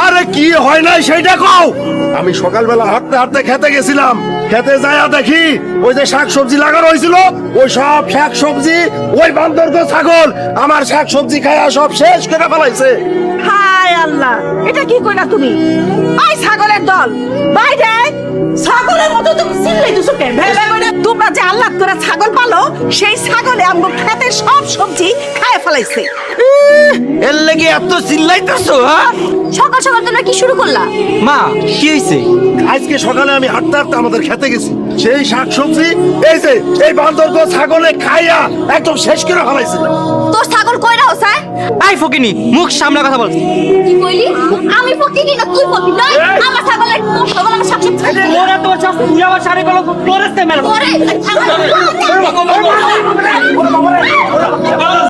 আরে কি হয় নাই সেইটা কও। আমি সকালবেলা হাঁটতে হাঁটতে খেতে গেছিলাম, খেতে যাইয়া দেখি ওই যে শাকসবজি লাগানো হয়েছিল, ওই সব শাকসবজি ওই বান্দরগো ছাগল আমার শাকসবজি খায়া সব শেষ করে ফেলাইছে। হায় আল্লাহ, এটা কি কইরা তুমি? ওই ছাগলের দল বাইরে ছাগলের মতো তুমি চিল্লাইতেছো কেন? তোমরা যে আল্লাহ করে ছাগল পালো, সেই ছাগলে আমগো খেতে সব সবজি খায় ফেলাইছে। এর লাগি এত চিল্লাইতেছো? হ্যাঁ সকাল সকাল তোমরা কি শুরু করলা? মা, কি হইছে? আজকে সকালে আমি হাঁটতে হাঁটতে আমাদের খেতে গেছি, সেই শাকসবজি এই যে এই বান্দরগো ছাগলে খাইয়া একদম শেষ করে ফেলাইছে। তোর ছাগল কইরা হইছে? আই ফকিনি, মুখ সামনে কথা বল। কি কইলি? আমি ফকি কি না তুই ফকি নয়? আমার ছাগলের ছাগল আমার সাথে ওরা তো চাস তুই আমার সারে গেল ফ্লোরেসতে মেলবো। করে